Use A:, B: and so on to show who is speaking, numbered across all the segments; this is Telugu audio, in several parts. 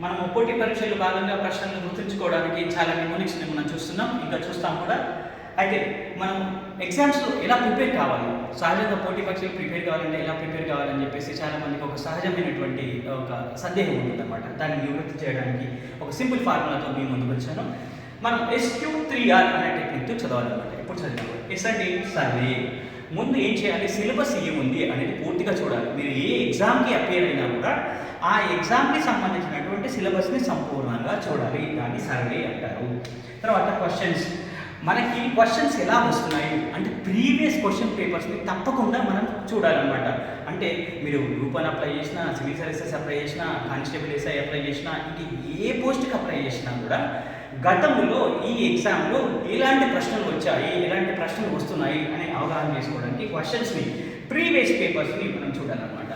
A: మనము పోటీ పరీక్షల్లో భాగంగా ప్రశ్నలను గుర్తుంచుకోవడానికి చాలా నిమోనిక్స్ని మనం చూస్తున్నాం, ఇంకా చూస్తాం కూడా. అయితే మనం ఎగ్జామ్స్లో ఎలా ప్రిపేర్ కావాలి, సహజంగా పోటీ పరీక్షలు ప్రిపేర్ కావాలంటే ఎలా ప్రిపేర్ కావాలని చెప్పేసి చాలామందికి ఒక సహజమైనటువంటి ఒక సందేహం ఉంటుందన్నమాట. దాన్ని నివృత్తి చేయడానికి ఒక సింపుల్ ఫార్ములాతో మీ ముందుకు వచ్చాను. మనం SQ3R అనే టెక్నిక్తో చదవాలన్నమాట. ఎప్పుడు చదివాము? ఎస్ అంటే సర్వే. ముందు ఏం చేయాలి, సిలబస్ ఏముంది అనేది పూర్తిగా చూడాలి. మీరు ఏ ఎగ్జామ్కి అపేర్ అయినా కూడా ఆ ఎగ్జామ్కి సంబంధించినటువంటి సిలబస్ని సంపూర్ణంగా చూడాలి. దాన్ని సర్వే అంటారు. తర్వాత క్వశ్చన్స్, మనకి క్వశ్చన్స్ ఎలా వస్తున్నాయి అంటే ప్రీవియస్ క్వశ్చన్ పేపర్స్ని తప్పకుండా మనం చూడాలన్నమాట. అంటే మీరు గ్రూప్ 1 అప్లై చేసినా, సివిల్ సర్వీసెస్ అప్లై చేసినా, కానిస్టేబుల్ SI అప్లై చేసినా, ఇంక ఏ పోస్ట్కి అప్లై చేసినా కూడా గతంలో ఈ ఎగ్జామ్లో ఎలాంటి ప్రశ్నలు వచ్చాయి, ఎలాంటి ప్రశ్నలు వస్తున్నాయి అని అవగాహన చేసుకోవడానికి క్వశ్చన్స్ని, ప్రీవియస్ పేపర్స్ని మనం చూడాలన్నమాట.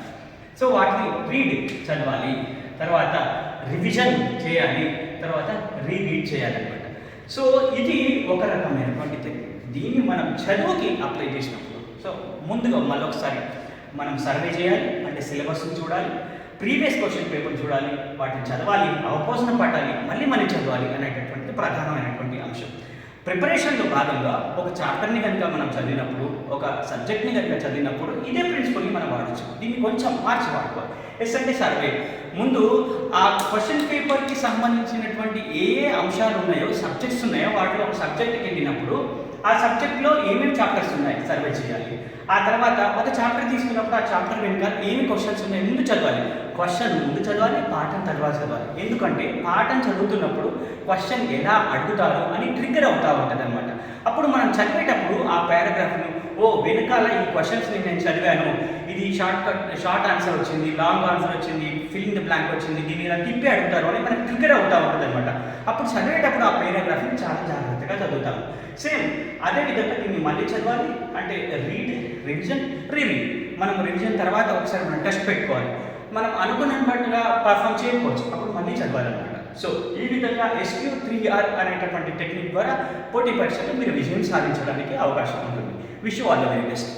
A: సో వాటిని చదవాలి, తర్వాత రివిజన్ చేయాలి, తర్వాత రీరీడ్ చేయాలన్నమాట. సో ఇది ఒక రకమైనటువంటి టెక్నిక్. దీన్ని మనం చదువుకి అప్లై చేసినప్పుడు సో ముందుగా మళ్ళొకసారి మనం సర్వే చేయాలి, అంటే సిలబస్ని చూడాలి, ప్రీవియస్ క్వశ్చన్ పేపర్ చూడాలి, వాటిని చదవాలి, అవపోసన పట్టాలి, మళ్ళీ మనం చదవాలి అనేటటువంటిది ప్రధానమైనటువంటి అంశం. ప్రిపరేషన్లో భాగంగా ఒక చాప్టర్ని కనుక మనం చదివినప్పుడు, ఒక సబ్జెక్ట్ని కనుక చదివినప్పుడు ఇదే ప్రిన్సిపల్ని మనం వాడచ్చు. దీన్ని కొంచెం మార్చి వాడుకోవాలి. ఎస్ అంటే సర్వే. ముందు ఆ క్వశ్చన్ పేపర్కి సంబంధించినటువంటి ఏ అంశాలు ఉన్నాయో, సబ్జెక్ట్స్ ఉన్నాయో, వాటిలో ఒక సబ్జెక్ట్కి వెళ్ళినప్పుడు ఆ సబ్జెక్ట్లో ఏమేమి చాప్టర్స్ ఉన్నాయి సర్వే చేయాలి. ఆ తర్వాత ఒక చాప్టర్ తీసుకున్నప్పుడు ఆ చాప్టర్ వెనుక ఏమి క్వశ్చన్స్ ఉన్నాయి ముందు చదవాలి. క్వశ్చన్ ముందు చదవాలి, పాఠం తర్వాత చదవాలి. ఎందుకంటే పాఠం చదువుతున్నప్పుడు క్వశ్చన్ ఎలా అడుగుతారు అని ట్రిగ్గర్ అవుతూ ఉంటుంది అనమాట. అప్పుడు మనం చదివేటప్పుడు ఆ పారాగ్రాఫ్ను వెనకాల ఈ క్వశ్చన్స్ని నేను చదివాను, ఇది షార్ట్ ఆన్సర్ వచ్చింది, లాంగ్ ఆన్సర్ వచ్చింది, ఫిల్లింగ్ ద బ్లాంక్ వచ్చింది, దీన్ని ఇలా తిప్పి అడుగుతారు అని మనకు ట్రిగ్గర్ అవుతూ ఉంటుంది అనమాట. అప్పుడు చదివేటప్పుడు ఆ పారాగ్రాఫ్ని చాలా జాగ్రత్తగా చదువుతాము. సేమ్ అదేవిధంగా దీన్ని మళ్ళీ చదవాలి, అంటే రీడ్, రివిజన్, రీరీడ్. మనం రివిజన్ తర్వాత ఒకసారి మనం టెస్ట్ పెట్టుకోవాలి. మనం అనుకున్నట్టుగా పర్ఫామ్ చేయకపోవచ్చు, అప్పుడు మళ్ళీ చదవాలన్నమాట. సో ఈ విధంగా SQ3R అనేటటువంటి టెక్నిక్ ద్వారా పోటీ పరీక్షలో మీరు విజయం సాధించడానికి అవకాశం ఉంటుంది. Wish you all the very best.